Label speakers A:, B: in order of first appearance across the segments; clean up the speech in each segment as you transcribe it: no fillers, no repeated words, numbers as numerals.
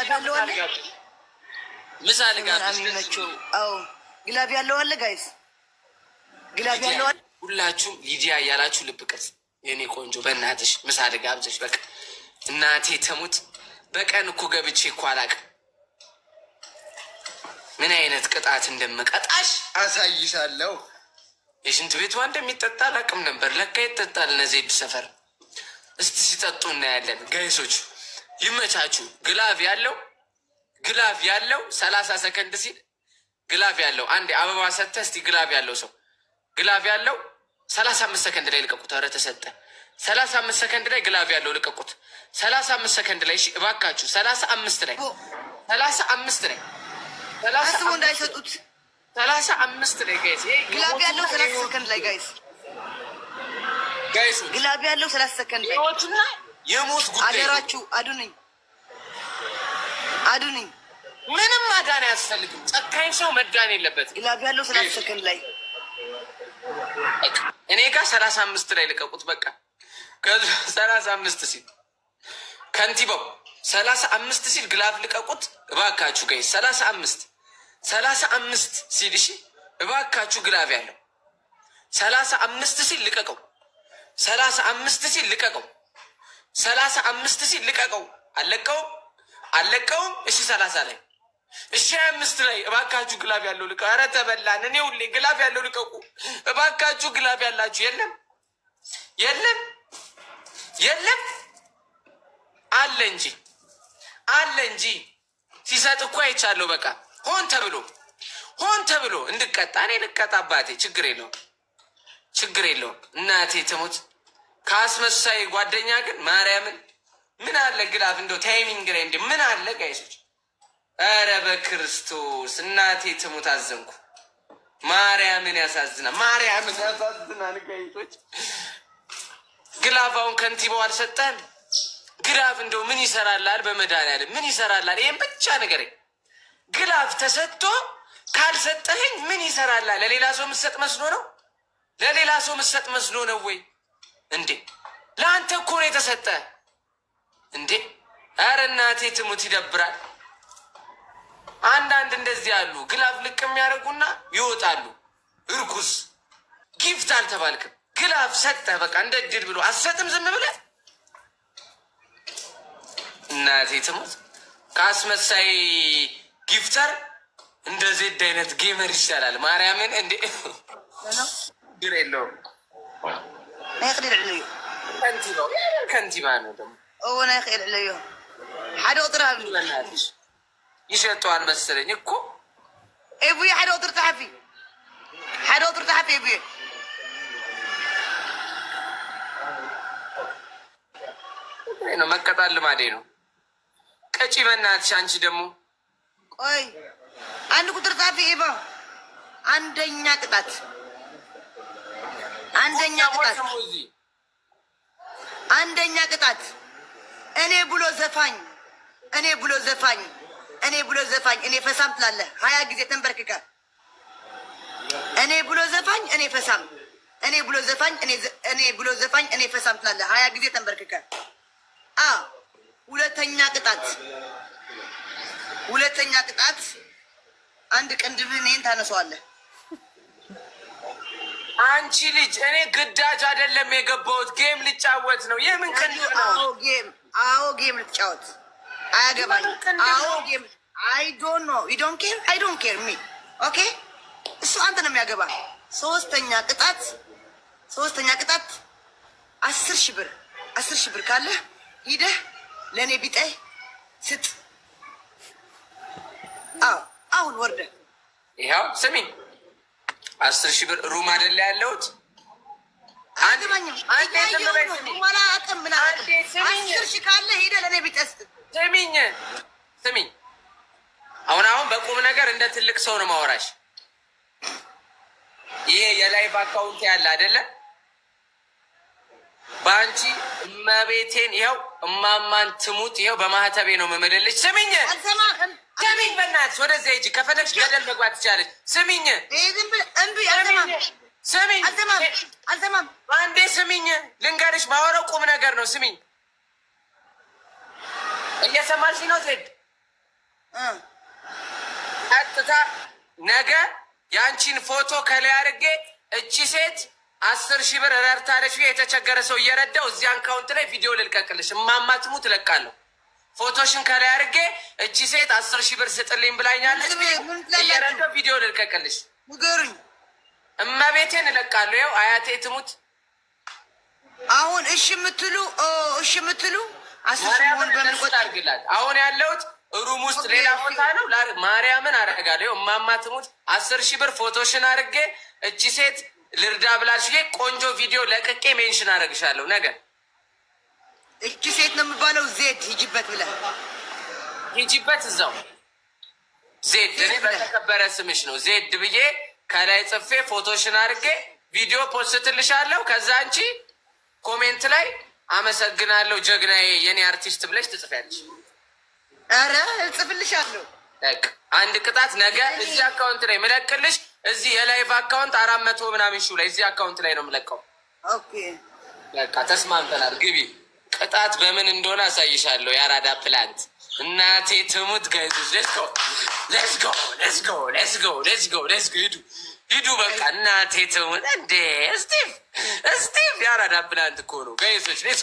A: ግላብ ያለው አለ
B: ምሳ ልጋብዝ።
A: አዎ ግላብ ያለው አለ ጋይስ፣ ግላብ ያለው አለ።
B: ሁላችሁም ሊዲያ እያላችሁ ልብ ቅርጽ የኔ ቆንጆ በእናትሽ ምሳ ልጋብዝሽ። በቃ እናቴ ተሙት። በቀን እኮ ገብቼ እኮ አላቅም ምን አይነት ቅጣት እንደምቀጣሽ አሳይሻለሁ። የሽንት ቤቷ እንደሚጠጣ አላቅም ነበር፣ ለካ ይጠጣል። እነዚህ ሰፈር እስቲ ሲጠጡ እናያለን። ጋይሶች ይመቻችሁ። ግላቭ ያለው 30 ሰከንድ ሲል ግላቭ ያለው አንዴ አበባ ሰጥተህ እስቲ ግላቭ ያለው ሰው ግላቭ ያለው 35 ሰከንድ ላይ ልቀቁት። ኧረ ተሰጠ 35 ሰከንድ ላይ ግላቭ ያለው ልቀቁት። 35 ሰከንድ ላይ እሺ እባካችሁ 35 ላይ 35 ላይ
A: አስቡ እንዳይሰጡት
B: 35 ላይ ጋይስ
A: ግላቭ ያለው 30 ሰከንድ ላይ ጋይስ ግላብ ያለው 30 ሰከንድ ላይ
B: የሞት ጉዳይ
A: አደራችሁ። አዱንኝ
B: ምንም ማዳን አያስፈልግም። ጨካኝ ሰው መዳን የለበትም።
A: ግላብ ያለው 30 ሰከንድ ላይ
B: እኔ ጋር 35 ላይ ልቀቁት። በቃ ከ35 ሲል ከንቲባው 35 ሲል ግላብ ልቀቁት እባካችሁ ጋይስ። 35 ሲል እሺ እባካችሁ ግላብ ያለው 35 ሲል ልቀቀው። 35 ሲል ልቀቀው። 35 ሲል ልቀቀው። አለቀውም። እሺ 30 ላይ እሺ 25 ላይ እባካችሁ ግላብ ያለው ልቀቁ። ኧረ ተበላን። እኔ ሁሌ ግላብ ያለው ልቀቁ እባካችሁ። ግላብ ያላችሁ የለም አለ እንጂ ሲሰጥ እኮ አይቻለሁ። በቃ ሆን ተብሎ እንድቀጣ እኔ ልቀጣ አባቴ። ችግር የለውም እናቴ ትሙት። ከአስመሳይ ጓደኛ ግን ማርያምን ምን አለ ግላፍ እንደው ታይሚንግ ላይ እንደ ምን አለ ጋይሶች። ኧረ በክርስቶስ እናቴ ትሙት አዘንኩ። ማርያምን ያሳዝናል ጋይሶች። ግላፍ አሁን ከንቲባው አልሰጠህም። ግላፍ እንደው ምን ይሰራላል? በመድኃኒዓለም ምን ይሰራላል? ይሄን ብቻ ንገረኝ። ግላፍ ተሰጥቶ ካልሰጠኸኝ ምን ይሰራላል? ለሌላ ሰው ምሰጥ መስሎ ነው ወይ እንዴ? ለአንተ እኮ ነው የተሰጠ እንዴ? ኧረ እናቴ ትሙት ይደብራል። አንዳንድ እንደዚህ ያሉ ግላፍ ልቅ የሚያደርጉና ይወጣሉ። እርኩስ ጊፍት አልተባልክም። ግላፍ ሰጠ በቃ እንደ ድል ብሎ አሰጥም ዝም ብለህ እናቴ ትሙት። ከአስመሳይ ጊፍተር እንደ ዜድ አይነት ጌመር ይሻላል። ማርያምን እንዴ ግር የለውም። ከንቲባ ነው ደግሞ
A: ና ይክእል ዕለዮ ሓደ ቁጥር ሃብ
B: ይሸጠዋል መሰለኝ እኮ
A: ኤቡዬ ሓደ ቁጥር ጸሓፊ ኤቡዬ
B: ነው መቀጣል ልማዴ ነው። ቀጪ በእናትሽ አንቺ ደግሞ
A: ቆይ አንድ ቁጥር ጸሓፊ ኤባ አንደኛ ቅጣት እኔ ብሎ ዘፋኝ እኔ ፈሳም ትላለህ 20 ጊዜ ተንበርክከ እኔ ብሎ ዘፋኝ እኔ ፈሳም እኔ ፈሳም ትላለህ 20 ጊዜ ተንበርክከ። ሁለተኛ ቅጣት አንድ ቅንድብህን ይሄን ታነሳዋለህ።
B: አንቺ ልጅ እኔ ግዳጅ አይደለም የገባሁት፣ ጌም ልጫወት ነው። የምን ቅንድብ ነው?
A: ጌም ልትጫወት አያገባኝ። ጌም አይ ዶንት ኬር ሚ ኦኬ። እሱ አንተ ነው የሚያገባ። ሶስተኛ ቅጣት 10,000 ብር ካለ ሂደህ ለእኔ ቢጠይ ስጥ። አሁን ወርደ
B: ይኸው ስሚኝ 10,000 ብር ሩም አይደለ ያለሁት።
A: አልገባኝም። ወላ አቅም ምን አቅም 10,000 ካለ ሂደህ ለእኔ ቢጠይ ስጥ።
B: ስሚኝ አሁን በቁም ነገር እንደ ትልቅ ሰው ነው ማወራሽ። ይሄ የላይቭ አካውንት ያለ አይደለ? በአንቺ እመቤቴን ይኸው እማማን ትሙት ይኸው በማህተቤ ነው የምምልልሽ። ስሚኝ በእናትሽ ወደዚያ ሂጂ። ከፈለግሽ ገደል መግባት ትችላለች። ስሚኝ
A: አልሰማም።
B: አንዴ ስሚኝ ልንገርሽ፣ ማወራው ቁም ነገር ነው። ስሚኝ እየሰማሽ ነው ዜድ? ቀጥታ ነገ የአንቺን ፎቶ ከላይ አድርጌ እቺ ሴት 10,000 ብር ረድታለች የተቸገረ ሰው እየረዳው እዚህ አካውንት ላይ ቪዲዮ ልልቀቅልሽ። እማማትሙ ትለቃለሁ። ፎቶሽን ከላይ አድርጌ እቺ ሴት 10,000 ብር ስጥልኝ ብላኛለች እየረዳው ቪዲዮ ልልቀቅልሽ።
A: ንገሩኝ።
B: እመቤቴን እለቃለሁ። ይኸው አያቴ ትሙት።
A: አሁን እሺ የምትሉ አስሽሞን በምንቆጥ
B: አድርግላት። አሁን ያለሁት ሩም ውስጥ ሌላ ቦታ ነው። ማርያምን አደርጋለሁ። እማማ ትሙት 10,000 ብር ፎቶሽን አድርጌ እቺ ሴት ልርዳ ብላሽ ቆንጆ ቪዲዮ ለቅቄ ሜንሽን አደርግሻለሁ። ነገር
A: እቺ ሴት ነው የሚባለው። ዜድ ሂጂበት ብለህ
B: ሂጂበት እዛው ዜድ። እኔ በተከበረ ስምሽ ነው ዜድ ብዬ ከላይ ጽፌ ፎቶሽን አድርጌ ቪዲዮ ፖስትልሻለሁ። ከዛ አንቺ ኮሜንት ላይ አመሰግናለሁ ጀግናዬ የኔ አርቲስት ብለሽ ትጽፊያለሽ።
A: ኧረ እጽፍልሻለሁ።
B: አንድ ቅጣት ነገ እዚህ አካውንት ላይ ምለቅልሽ። እዚህ የላይቭ አካውንት 400 ምናምን ሺው ላይ እዚህ አካውንት ላይ ነው የምለቀው።
A: ኦኬ
B: በቃ ተስማምተናል። ግቢ። ቅጣት በምን እንደሆነ አሳይሻለሁ። የአራዳ ፕላንት እናቴ ትሙት። ጋይዞች ሌትስ ጎ ሂዱ በቃ እናቴ ትሙት። እንዴ ስቲቭ የአራዳ ፕላንት እኮ ነው ጋይዞች። ሌትስ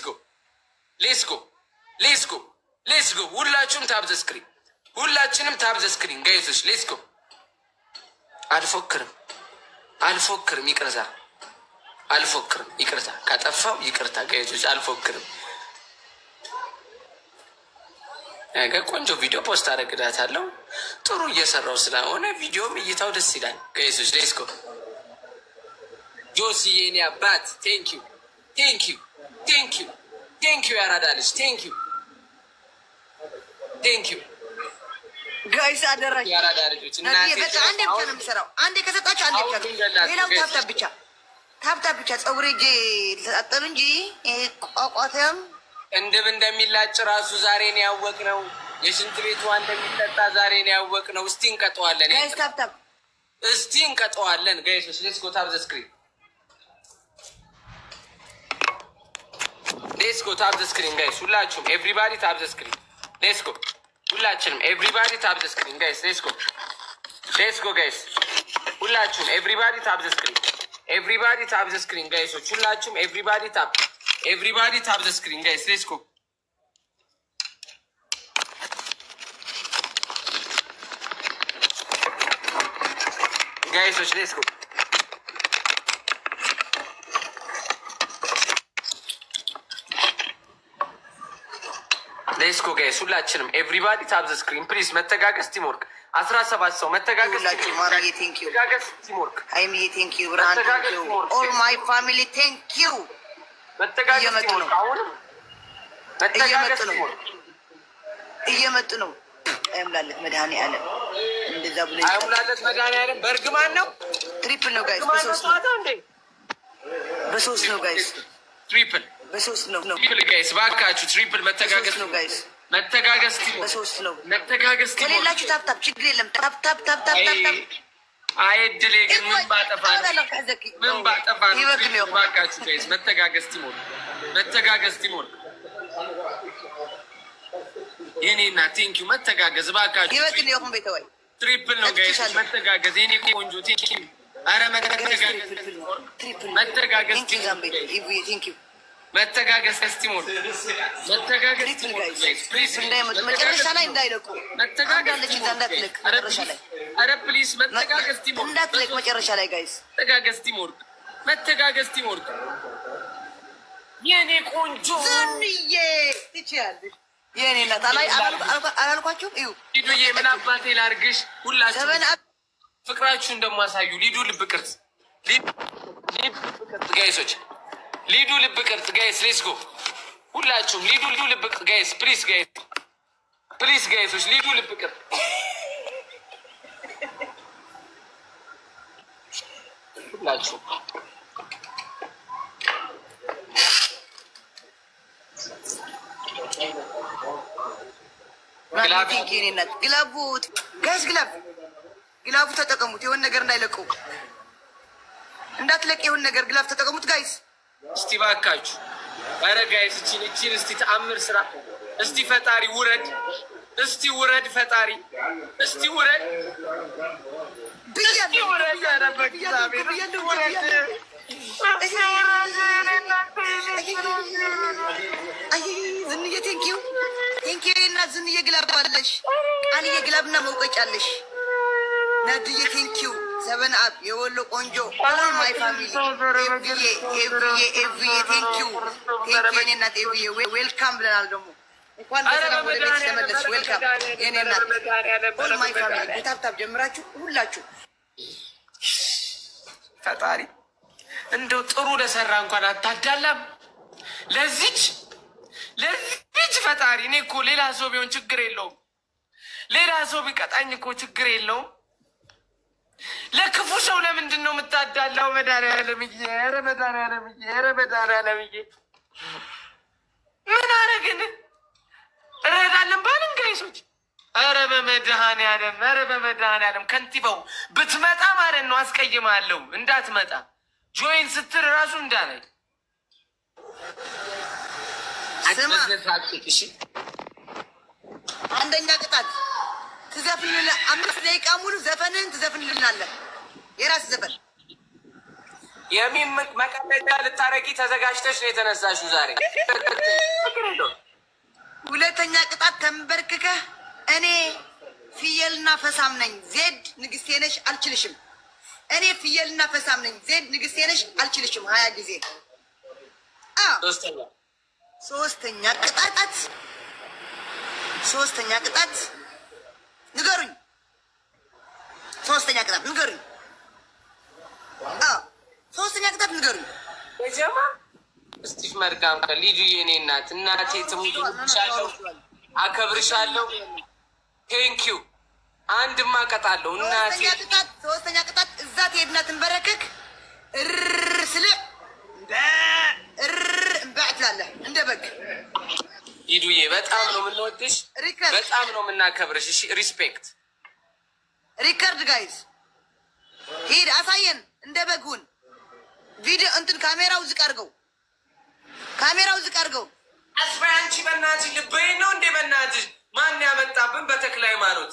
B: ጎ ሁላችሁም ታብ ዘ ስክሪን፣ ሁላችንም ታብ ዘ ስክሪን ጋይዞች። ሌትስ ጎ አልፎክርም ይቅርታ ካጠፋው ይቅርታ ጋይዞች። አልፎክርም። ነገ ቆንጆ ቪዲዮ ፖስት አደርግላታለሁ። ጥሩ እየሰራው ስለሆነ ቪዲዮም እይታው ደስ ይላል ጋይዞች። ሌትስ ጎ ጆሲ የኔ አባት ቴንኪዩ ያራዳልሽ ቴንኪዩ
A: ጋይስ አደራጅ
B: ያራዳ ልጆች
A: አንዴ ብቻ ነው የምሰራው። አንዴ ከሰጣችሁ አንዴ ብቻ ነው። ሌላው ታብታብ ብቻ ፀጉሬ እጄ ተጣጠብ እንጂ ቋቋተም
B: እንድብ እንደሚላጭ ራሱ ዛሬ ነው ያወቅነው። የሽንት ቤቷ እንደሚጠጣ ዛሬ ነው ያወቅነው። እስቲ እንቀጠዋለን
A: ጋይስ፣ ታብታብ
B: እስቲ እንቀጠዋለን ጋይስ። ሌትስ ጎ ታብ ዘ ስክሪን፣ ሌትስ ጎ ታብ ዘ ስክሪን ጋይስ። ሁላችሁም ኤቭሪባዲ ታብ ዘ ስክሪን። ሌትስ ጎ ሁላችንም ኤቭሪባዲ ታብ ዘ ስክሪን ጋይስ። ሌትስ ጎ ጋይስ። ሁላችሁም ኤቭሪባዲ ታብ ዘ ስክሪን፣ ኤቭሪባዲ ታብ ዘ ስክሪን ጋይሶች። ሁላችሁም ኤቭሪባዲ ታብ ዘ ስክሪን ጋይስ። ሌትስ ጎ ጋይሶች። ሌትስ ጎ ሌትስ ጎ ጋይስ። ሁላችንም ኤቭሪባዲ ታብ ዘ ስክሪን ፕሊዝ። መተጋገዝ ቲምወርክ 17 ሰው መተጋገዝ ቲምወርክ።
A: ሃይሚዬ ቴንኪዩ፣ ብርሃን ቴንኪዩ፣ ኦል ማይ ፋሚሊ ቴንኪዩ።
B: መተጋገዝ ቲምወርክ። አሁንም መተጋገዝ ቲምወርክ።
A: እየመጡ ነው። አይምላለት መድኃኒዓለም እንደዛ ብሎ
B: አይምላለት መድኃኒዓለም በእርግማን ነው።
A: ትሪፕል ነው ጋይስ፣ በሶስት ነው ጋይስ፣
B: ትሪፕል
A: በሶስት ነው
B: ጋይስ። ባካችሁ ትሪፕል መተጋገዝ
A: ነው ጋይስ።
B: መተጋገዝ ቲምወርክ
A: በሶስት ነው።
B: መተጋገዝ ቲምወርክ።
A: ከሌላችሁ ታፕታፕ ችግር የለም። ታፕታፕ
B: አይ እድሌ ግን ምን ባጠፋ ነው? ባካችሁ ጋይስ መተጋገዝ ቲምወርክ፣ መተጋገዝ ቲምወርክ። የኔና ቴንኪዩ መተጋገዝ ባካችሁ።
A: ይበቅል ይሁን ቤተወይ
B: ትሪፕል ነው ጋይስ መተጋገዝ። የኔ ቆንጆ ቴንኪዩ። አረ መተጋገዝ
A: ቴንኪዩ
B: መተጋገዝ ቲምወርክ፣ መተጋገዝ ቲምወርክ ፕሊዝ።
A: እንዳይመጡ መጨረሻ ላይ እንዳይለቁ።
B: መተጋገዝ
A: እንዳትለቅ መጨረሻ ላይ።
B: አረ ፕሊዝ መተጋገዝ ቲምወርክ
A: እንዳትለቅ መጨረሻ ላይ ጋይስ።
B: መተጋገዝ ቲምወርክ፣ መተጋገዝ ቲምወርክ። የኔ ቆንጆ
A: ዝንዬ ትችያለሽ። የኔ እናት አላልኳችሁም? እዩ
B: ሊዱዬ ምን አባቴ ላርግሽ? ሁላችሁ ፍቅራችሁ እንደማሳዩ ሊዱ ልብ ቅርጽ ጋይሶች፣ ሊዱ ልብ ቅርጽ ጋይስ። ሌትስ ጎ ሁላችሁም ሊዱ ልብ ቅርጽ ጋይስ። ፕሊዝ ጋይሶች ሊዱ ልብ ቅርጽ ሁላችሁም።
A: ግላቡ ተጠቀሙት። የሆነ ነገር እንዳይለቁ እንዳትለቅ። የሆነ ነገር ግላብ ተጠቀሙት ጋይስ።
B: እስቲ ባካችሁ፣ ኧረ ጋይስ እቺን እስቲ ተአምር ስራ እስቲ ፈጣሪ ውረድ። እስቲ ውረድ ፈጣሪ፣ እስቲ ውረድ፣ እስቲ ውረድ። ኧረ በእግዚአብሔር ውረድ።
A: ዝንዬ ቴንኪው እና ዝንዬ ግላብ አለሽ፣ ቃልዬ ግላብና መውቀጫለሽ። ናድዬ ቴንኪው፣ ሰበን አብ የወሎ ቆንጆ ማይ ፋሚሊ ኤቭዬ ቴንኪው የኔ እናት ኤቭዬ ዌልካም ብለናል። ደግሞ እንኳን በሰላም ወደ ቤት ተመለስሽ። ዌልካም የኔ እናት ኦል ማይ ፋሚሊ። ከታብታብ ጀምራችሁ ሁላችሁ
B: ፈጣሪ እንደው ጥሩ ለሰራ እንኳን አታዳላም ለዚች ፈጣሪ። እኔ እኮ ሌላ ሰው ቢሆን ችግር የለውም፣ ሌላ ሰው ቢቀጣኝ እኮ ችግር የለውም። ለክፉ ሰው ለምንድን ነው የምታዳላው? መድኃኒዓለምዬ፣ ኧረ መድኃኒዓለምዬ፣ ኧረ መድኃኒዓለምዬ ምን አረግን? እረዳለን ባልን ጋይሶች፣ ኧረ በመድኃኒዓለም፣ ኧረ በመድኃኒዓለም ከንቲባው ብትመጣ ማለት ነው አስቀይማለሁ። እንዳትመጣ ጆይን ስትል እራሱ እንዳላይ
A: ስማ፣ አንደኛ ቅጣት ትዘፍንልና 5 ደቂቃ ሙሉ ዘፈንህን ትዘፍንልናለህ። የራስ ዘፈን
B: የሚም መቀለጃ ልታረጊ ተዘጋጅተሽ ነው የተነሳሽው ዛሬ።
A: ሁለተኛ ቅጣት ተንበርክከህ እኔ ፍየልና ፈሳም ነኝ፣ ዜድ ንግስቴ ነሽ አልችልሽም። እኔ ፍየልና ፈሳም ነኝ፣ ዜድ ንግስቴ ነሽ አልችልሽም 20 ጊዜ። ሶስተኛ ቅጣት ንገሩኝ። ሶስተኛ ቅጣት ንገሩኝ።
B: ጀማ እስቲሽ መርጋም ከልጁ የኔ እናት እናቴ ትሙሻለሁ፣ አከብርሻለሁ። ቴንኪው። አንድማ ቀጣለሁ እናቴ።
A: ሶስተኛ ቅጣት እዛ ትሄድና ትንበረከክ ስል እምባዕ ትላለህ እንደ በግ።
B: ሂዱዬ በጣም ነው የምንወድሽ፣ በጣም ነው የምናከብርሽ። እሺ ሪስፔክት።
A: ሪከርድ ጋይዝ ሂድ አሳየን እንደ በግሁን። ቪዲዮ እንትን ካሜራው ዝቅ አድርገው፣ ካሜራው ዝቅ አድርገው።
B: አስፋይ አንቺ በእናትሽ ልበይ ነው እንዴ? በእናትሽ ማን ያመጣብን? በተክለ ሃይማኖት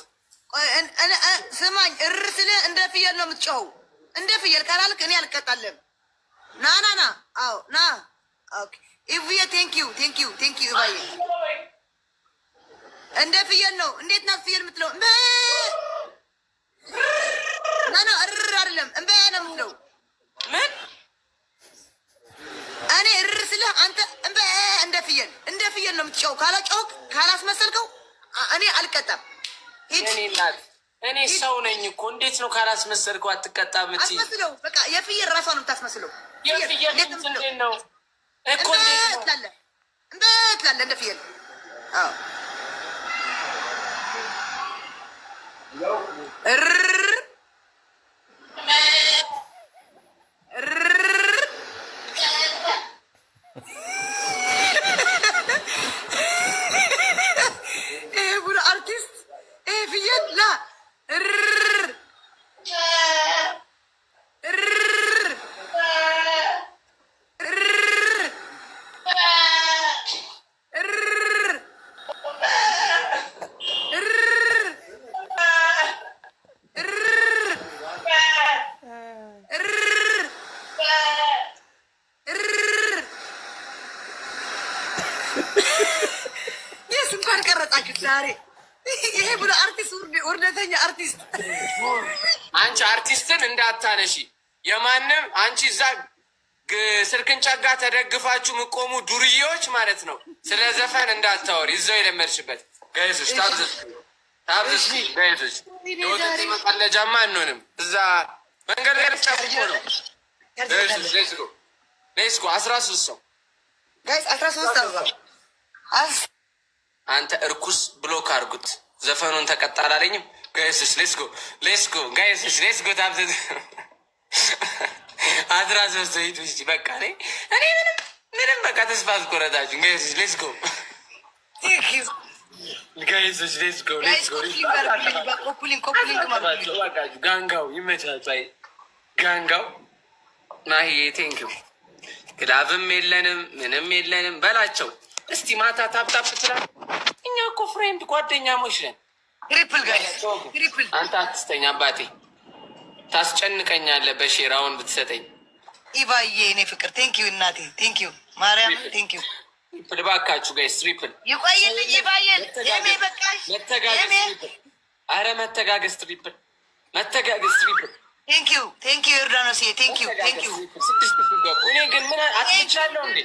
A: ስማኝ፣ ስልህ እንደ ፍየል ነው የምትጮኸው። እንደ ፍየል ካላልክ እኔ አልቀጣለም። ና አዎ ና። ኦኬ ኢቭዬ ቴንኪው ባይ። እንደ ፍየል ነው። እንዴት ናት ፍየል የምትለው? ና አይደለም እምበ ነው የምትለው።
B: ምን
A: እኔ ስልህ አንተ እምበ እንደ ፍየል ነው የምትጮኸው። ካላጮኸው ካላስመሰልከው እኔ አልቀጣም።
B: እኔ ሰው ነኝ እኮ። እንዴት ነው ካላስመሰልከው አትቀጣም?
A: አስመስለው በቃ የፍየል ራሷ ነው የምታስመስለው።
B: የፍየል እንዴት ነው እኮ
A: ትላለህ እንደ ፍየል። አዎ ቡድ አርቲስት ፍየል ላ እንኳን ቀረጻችሁ ዛሬ። ይሄ ብሎ አርቲስት ውርደተኛ አርቲስት።
B: አንቺ አርቲስትን እንዳታነሺ የማንም አንቺ እዛ ስልክን ጨጋ ተደግፋችሁ የምቆሙ ዱርዬዎች ማለት ነው። ስለ ዘፈን እንዳታወሪ እዛው የለመድሽበት ጋይሶች። ታብዝስ ጋይሶች የወተት መቀለጃማ አንሆንም። እዛ መንገድ ላይ ጨፍቆ ነው። ሌስኮ 13 ሰው
A: ጋይስ 13 ሰው
B: አንተ እርኩስ ብሎክ አድርጉት። ዘፈኑን ተቀጣ አላለኝም። ጋይስስ ሌስጎ ጋይስስ ሌስጎ ታብዘ 13 ሂዱ እስኪ በቃ እኔ ምንም በቃ ተስፋ አስቆረጣችሁ። ጋይስስ ሌስጎ ጋይስስ ሌስጎ ጋንጋው ይመቻችሁ። ጋንጋው ናሂዬ ቴንኪው። ግላብም የለንም ምንም የለንም በላቸው። እስቲ ማታ ታፕታፕ ትላለህ። እኛ እኮ ፍሬንድ ጓደኛሞች ነን።
A: ትሪፕል ጋይስ ትሪፕል።
B: አንተ አትስተኛ አባቴ፣ ታስጨንቀኛለህ። በሼራውን ብትሰጠኝ
A: ኢቫዬ እኔ ፍቅር ቴንኪዩ እናቴ ቴንኪዩ ማርያም ቴንኪዩ።
B: ትሪፕል እባካችሁ ጋይስ ትሪፕል
A: ይቆይልኝ ኢቫዬን የሜ በቃሽ
B: መተጋገዝ። አረ መተጋገዝ ትሪፕል መተጋገዝ ትሪፕል።
A: ቴንኪዩ ቴንኪዩ ዮርዳኖስ ቴንኪዩ ቴንኪዩ።
B: 6,000 ገቡ። እኔ ግን ምን አትቻለሁ እንዴ?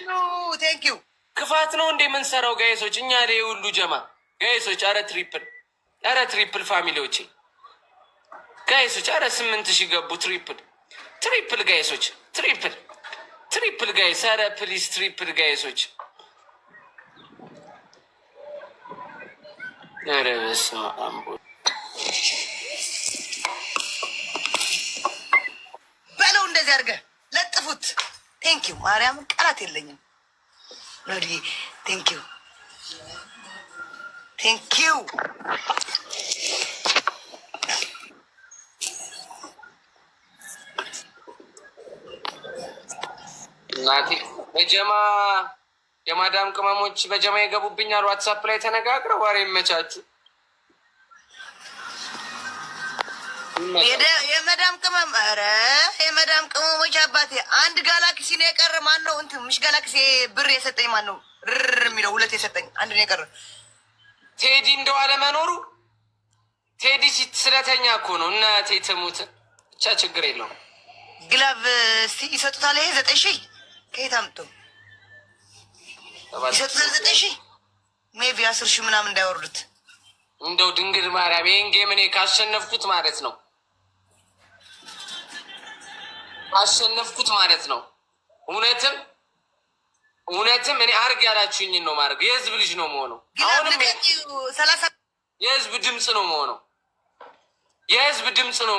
A: ቴንኪዩ
B: ክፋት ነው እንዴ የምንሰራው ጋይሶች? እኛ ላይ ሁሉ ጀማ ጋይሶች። አረ ትሪፕል ፋሚሊዎቼ ጋይሶች። አረ 8,000 ገቡ። ትሪፕል ጋይሶች ትሪፕል ጋይስ። አረ ፕሊስ ትሪፕል ጋይሶች። አረ በስመ አብ
A: በለው። እንደዚህ አድርገህ ለጥፉት። ቴንኪዩ ማርያምን ቃላት የለኝም። ኖዲ ቴንኪዩ ቴንኪዩ።
B: እናቴ በጀማ የማዳም ቅመሞች በጀማ የገቡብኛል። ዋትሳፕ ላይ ተነጋግረው ዋሬ ይመቻችሁ።
A: የመዳም ቅመም ኧረ የመዳም ቅመሞች አባቴ አንድ ጋላክሲ ነው የቀረ። ማን ነው እንትን ምሽ ጋላክሲ ብር የሰጠኝ ማን ነው? ርር የሚለው 2 የሰጠኝ አንድ ነው የቀረ።
B: ቴዲ እንደው አለመኖሩ ቴዲ ስለተኛ እኮ ነው። እናቴ ትሙት ብቻ ችግር የለውም።
A: ግላቭ እስቲ ይሰጡታል። ይሄ 9,000 ከየት አምጥቶ ይሰጡታል? 9,000 ሜቢ 10,000 ምናምን እንዳይወርዱት።
B: እንደው ድንግል ማርያም ይህን ጌም እኔ ካሸነፍኩት ማለት ነው እውነትም እኔ አርግ ያላችሁኝን ነው ማድረግ። የህዝብ ልጅ ነው መሆነው። አሁንም የህዝብ ድምፅ ነው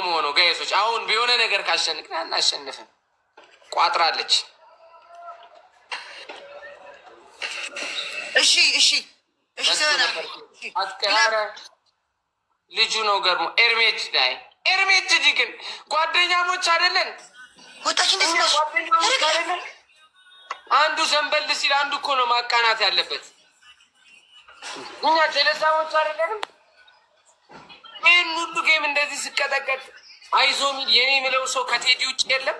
B: መሆነው። ጋይሶች አሁን በሆነ ነገር ካሸንቅን አናሸንፍም። ቋጥራለች።
A: እሺ
B: አትቀረ ልጁ ነው ገርሞ ኤርሜት ግን ጓደኛሞች አይደለን?
A: ወጣች እንደዚህ
B: ጓደኛሞች አይደለን? አንዱ ዘንበል ሲል አንዱ እኮ ነው ማቃናት ያለበት። እኛ ጀለሳሞች አይደለንም? ይህን ሁሉ ጌም እንደዚህ ስቀጠቀጥ አይዞ ሚል የኔ የምለው ሰው ከቴዲ ውጭ የለም።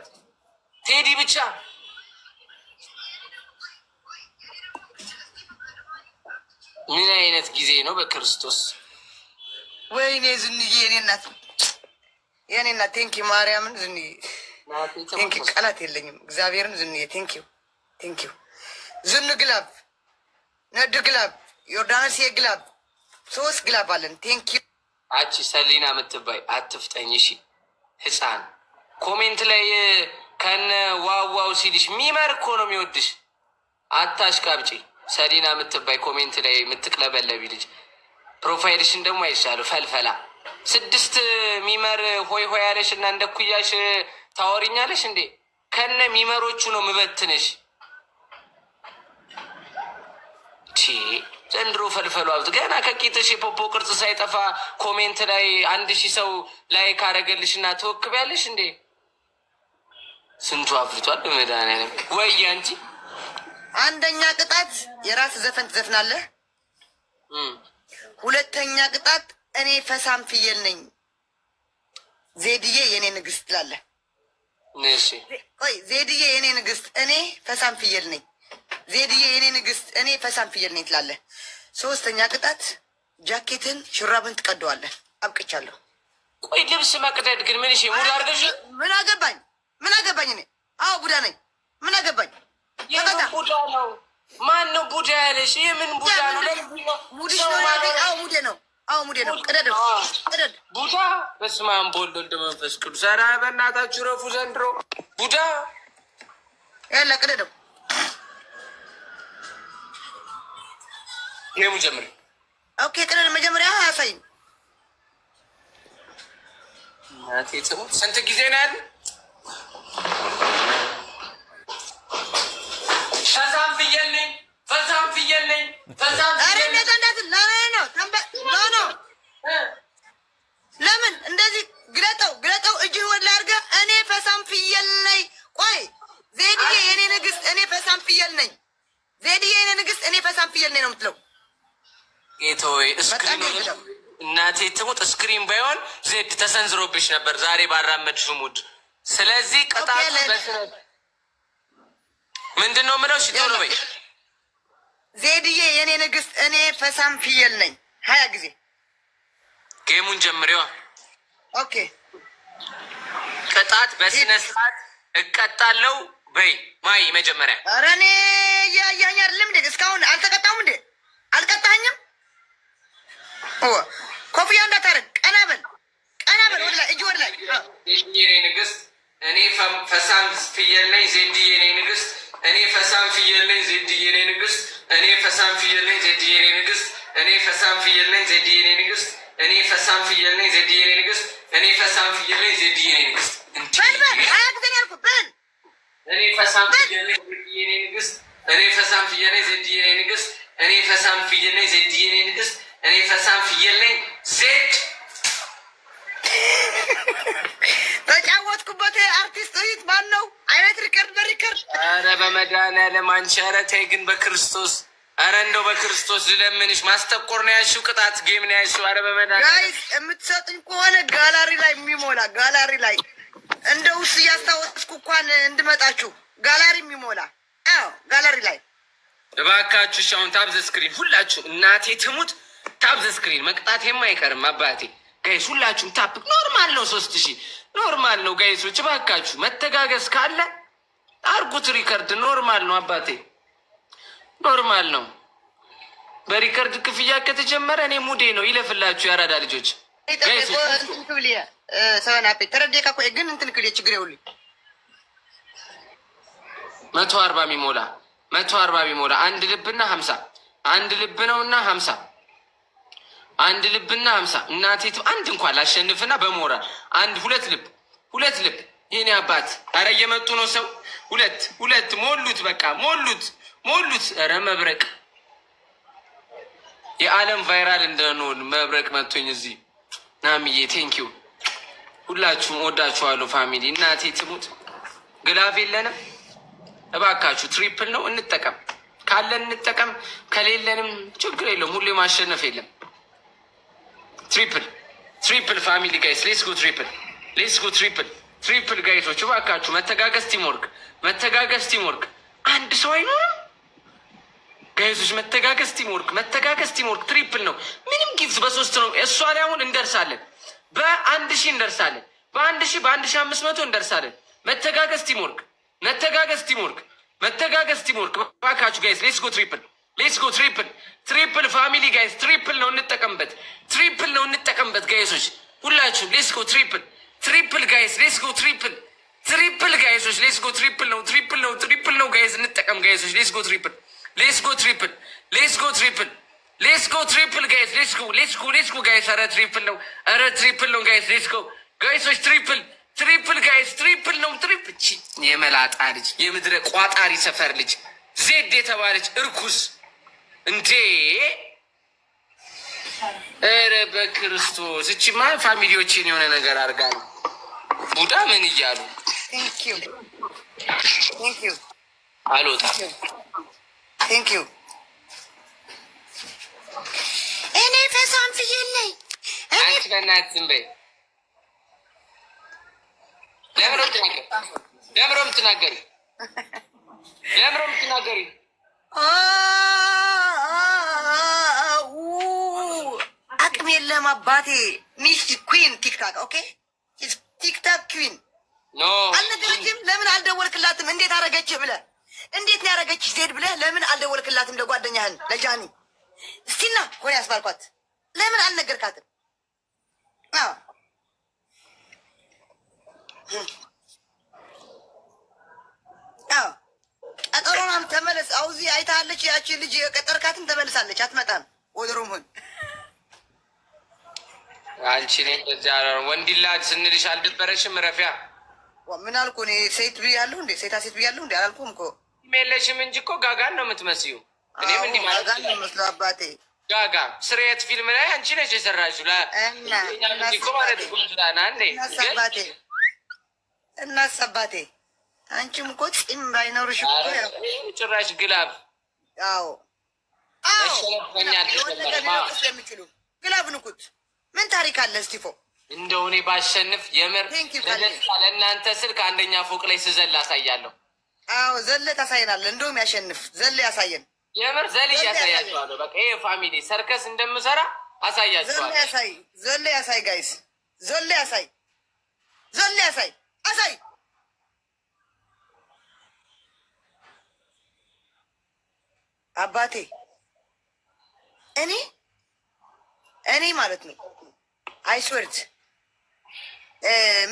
B: ቴዲ ብቻ። ምን አይነት ጊዜ ነው በክርስቶስ!
A: ወይኔ ዝንዬ የኔ እናት ቴንኪ ማርያምን ዝንዬ ቴንኪ ቃላት የለኝም። እግዚአብሔርን ዝንዬ ቴንኪ ዝኑ ግላብ ነዱ ግላብ ዮርዳኖስ ግላብ 3 ግላብ አለን። ቴንኪ
B: አቺ ሰሊና የምትባይ አትፍጠኝ እሺ። ህፃን ኮሜንት ላይ ከነ ዋዋው ሲልሽ ሚመር እኮ ነው የሚወድሽ። አታሽቃብጪ። ሰሊና የምትባይ ኮሜንት ላይ የምትቅለበለቢ ልጅ ፕሮፋይልሽን ደግሞ አይሻሉ ፈልፈላ 6 ሚመር ሆይ ያለሽ እና እንደ ኩያሽ ታወሪኛለሽ እንዴ? ከነ ሚመሮቹ ነው ምበትንሽ። ዘንድሮ ፈልፈሉ አብት ገና ከቂጥሽ የፖፖ ቅርጽ ሳይጠፋ ኮሜንት ላይ 1,000 ሰው ላይ ካረገልሽ እና ትወክቢያለሽ እንዴ? ስንቱ አፍርቷል በመድኃኒዓለም። ወይ አንቺ
A: አንደኛ ቅጣት የራስ ዘፈን ትዘፍናለህ። 2ኛ ቅጣት እኔ ፈሳም ፍየል ነኝ ዜድዬ የኔ ንግስት ትላለህ። ቆይ ዜድዬ የኔ ንግስት እኔ ፈሳም ፍየል ነኝ ዜድዬ የኔ ንግስት እኔ ፈሳም ፍየል ነኝ ትላለህ። 3ኛ ቅጣት ጃኬትን ሹራብን ትቀደዋለህ። አብቅቻለሁ።
B: ቆይ ልብስ መቅደድ ግን ምን ሙድ አርገሽ?
A: ምን አገባኝ እኔ አዎ ቡዳ ነኝ። ምን አገባኝ?
B: ቡዳ ነው። ማን ነው ቡዳ ያለሽ? ይህ ምን ቡዳ ነው?
A: ሙድሽ ነው ያለኝ። አዎ ሙዴ ነው። ቅደድ
B: ቡዳ። በስመ አብ ወወልድ ወመንፈስ መንፈስ ቅዱስ። ኧረ በእናታችሁ ረፉ ዘንድሮ ቡዳ
A: ያለ ቅደደው።
B: ይሄሙ ጀምር።
A: ኦኬ ቅደድ። መጀመሪያ አያሳይም።
B: እናቴ ትሙት። ስንት ጊዜ ነው ያለ? ፈሳም ፍየል ነኝ
A: ለምን እንደዚህ ግለጠው እጅህ ወደ ላይ አድርገህ እኔ ፈሳም ፍየል ነኝ። ቆይ ዜድዬ የኔ ንግስት እኔ ፈሳም ፍየል ነኝ ዜድዬ የኔ ንግስት ንግስት እኔ ፈሳም ፍየል ነኝ ነው የምትለው።
B: ጌቶይ እስክሪን እናቴ ትሙት እስክሪን ባይሆን ዜድ ተሰንዝሮብሽ ነበር ዛሬ ባራመድሽ ሙድ። ስለዚህ ቅጣቱ በስነት ምንድን ነው የምለው? ሽቶ በይ
A: ዜድዬ የኔ ንግስት እኔ ፈሳም ፍየል ነኝ 20 ጊዜ
B: ጌሙን ጀምሪዋ።
A: ኦኬ
B: ቅጣት በስነ ስርዓት እቀጣለው በይ ማይ መጀመሪያ።
A: ኧረ እኔ እያያኝ አይደለም እንዴ? እስካሁን አልተቀጣሁም እንዴ? አልቀጣኝም? ኮፍያ እንዳታረግ ቀና በል ቀና በል ወደ ላይ እጅ ወደ ላይ።
B: የኔ ንግስት እኔ ፈሳም ፍየል ነኝ ዜድዬ የኔ ንግስት እኔ ፈሳም ፍየል ነኝ ዜድዬ የኔ ንግስት እኔ ፈሳም ፍየል ነኝ ዜድዬ የኔ ንግስት እኔ ፈሳም ፍየል ነኝ ዜድዬ የኔ ንግስት እኔ ፈሳም ፍየል ነኝ ዜድዬ የኔ ንግስት እኔ ፈሳም ፍየል ነኝ ዜድዬ የኔ ንግስት። እኔ ፈሳም ፍየል ነኝ ዜድዬ የኔ ንግስት እኔ ፈሳም ፍየል ነኝ ዜድዬ የኔ ንግስት እኔ ፈሳም ፍየል ነኝ ዜድዬ የኔ ንግስት እኔ ፈሳም ፍየል ነኝ ዜድ።
A: ተጫወትኩበት። አርቲስት እዩት ማን ነው? አይነት ሪከርድ በሪከርድ።
B: ኧረ በመድኃኒዓለም አንቺ ኧረ ተይ ግን በክርስቶስ ኧረ እንደው በክርስቶስ ልለምንሽ ማስጠቆር ነው ያልሽው ቅጣት ጌም ነው ያልሽው። ኧረ በመድኃኒዓለም
A: ጋይስ የምትሰጡኝ ከሆነ ጋላሪ ላይ የሚሞላ ጋላሪ ላይ እንደ ውስጥ እያስታወስኩ እንኳን እንድመጣችሁ ጋላሪ የሚሞላ ጋላሪ ላይ
B: እባካችሁ። እሺ አሁን ታብዘ ስክሪን ሁላችሁ እናቴ ትሙት ታብዘ ስክሪን መቅጣቴማ አይቀርም አባቴ። ጋይስ ሁላችሁም ታፕ ኖርማል ነው 3000 ኖርማል ነው ጋይሶች። እባካችሁ መተጋገዝ ካለ አርጉት። ሪከርድ ኖርማል ነው አባቴ ኖርማል ነው። በሪከርድ ክፍያ ከተጀመረ እኔ ሙዴ ነው ይለፍላችሁ ያራዳ ልጆች።
A: ተረዴካ ግን እንትን ክል ችግር ይውል
B: 140 ሚሞላ 140 ሚሞላ አንድ ልብና 50 አንድ ልብ ነውና 50 አንድ ልብና 50 እናቴ አንድ እንኳን ላሸንፍና በሞራል አንድ ሁለት ልብ የኔ አባት። አረ እየመጡ ነው ሰው ሁለት ሞሉት በቃ ሞሉት። ኧረ መብረቅ የዓለም ቫይራል እንደሆን መብረቅ መጥቶኝ እዚህ ናምዬ ቴንኪው። ሁላችሁም ወዳችኋለሁ ፋሚሊ። እናቴ ትሙት ግላፍ የለንም እባካችሁ። ትሪፕል ነው እንጠቀም፣ ካለን እንጠቀም፣ ከሌለንም ችግር የለውም። ሁሌ ማሸነፍ የለም። ትሪፕል ፋሚሊ ጋይስ ሌትስ ጎ ትሪፕል ጋይሶች እባካችሁ። መተጋገዝ ቲምወርክ አንድ ሰው አይኖርም ጋይሶች። መተጋገዝ ቲምወርክ ትሪፕል ነው። ምንም ጊፍት በ3 ነው። እሷ ላይ አሁን እንደርሳለን በ1000 እንደርሳለን በ1500 እንደርሳለን። መተጋገዝ ቲምወርክ እባካችሁ ጋይስ ሌትስ ጎ ትሪፕል ፋሚሊ ጋይስ ትሪፕል ነው እንጠቀምበት ጋይሶች ሁላችሁም ሌትስ ጎ ትሪፕል ጋይስ ሌትስ ጎ ትሪፕል ጋይሶች ሌትስ ጎ ትሪፕል ነው ጋይስ እንጠቀም ጋይሶች ሌትስ ጎ ትሪፕል ጋይስ ሌትስ ጎ ጋይስ። ኧረ ትሪፕል ነው ጋይስ ሌትስ ጎ ጋይሶች ትሪፕል ጋይስ ትሪፕል ነው። የመላጣ ልጅ የምድረ ቋጣሪ ሰፈር ልጅ ዜድ የተባለች እርኩስ እንዴ! ኧረ በክርስቶስ እቺማ ፋሚሊዎችን የሆነ ነገር አድርጋ ነው ቡዳ ምን እያሉ አልወጣም።
A: እኔ ፈሳም ፍየል ነኝ።
B: አንቺ በእናትህ ዝም በይ። ለምሮ የምትናገሪ
A: አቅም የለም አባቴ። ሚስ ኩዊን ቲክታክ ኦኬ ቲክታክ ኩዊን አልነገረችም። ለምን አልደወልክላትም? እንዴት አረገች ብለህ እንዴት ነው ያረገች ዜድ ብለህ ለምን አልደወልክላትም? ለጓደኛህን ለጃኒ እስቲና ሆነ ያስባልኳት ለምን አልነገርካትም? ቀጠሮናም ተመለስ። አውዚ አይታለች ያቺ ልጅ የቀጠርካትን ተመልሳለች። አትመጣም ወደ ሮሙን
B: አንቺ ነኝ እዚያ ወንዲላ ስንልሽ አልደበረሽም? ረፊያ
A: ምን አልኩ እኔ? ሴት ብያለሁ እንዴ? ሴታ ሴት ብያለሁ እንዴ? አላልኩም እኮ
B: የለሽም እንጂ እኮ ጋጋን ነው የምትመስዩ። እኔም እንዲህ ማለት
A: ጋጋን ነው የምመስለው አባቴ።
B: ጋጋ ስርየት ፊልም ላይ አንቺ ነች የሰራሽው
A: እናሰባቴ። አንቺም እኮ ፂም ባይኖርሽ
B: ጭራሽ ግላብ።
A: አዎ ስለሚችሉ ግላብ ንኩት። ምን ታሪክ አለ እስቲፎ?
B: እንደው እኔ ባሸንፍ የምር ለእናንተ ስል ከአንደኛ ፎቅ ላይ ስዘል አሳያለሁ።
A: አዎ ዘለ ታሳየናለህ። እንደውም ያሸንፍ ዘለ ያሳየን።
B: የምር ዘል እያሳያቸዋለሁ። በቃ ይሄ ፋሚሊ ሰርከስ እንደምሰራ አሳያቸዋለሁ።
A: ዘለ ያሳይ ጋይስ፣ ዘለ ያሳይ፣ ዘለ ያሳይ፣ አሳይ። አባቴ እኔ ማለት ነው አይስወርት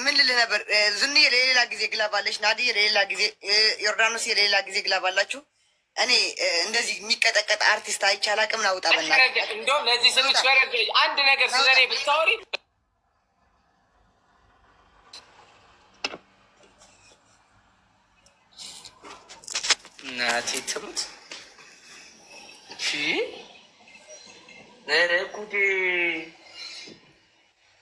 A: ምን ልልህ ነበር? ዝንዬ ለሌላ ጊዜ ግላባለች፣ ናድዬ ለሌላ ጊዜ፣ ዮርዳኖስ ለሌላ ጊዜ ግላባላችሁ። እኔ እንደዚህ የሚቀጠቀጥ አርቲስት አይቼ አላቅም። ናውጣ በእናትህ።
B: እንደውም ለዚህ ስሎች አንድ ነገር ስለኔ ብታወሪ እናቴ ትሙት። ኧረ ጉዴ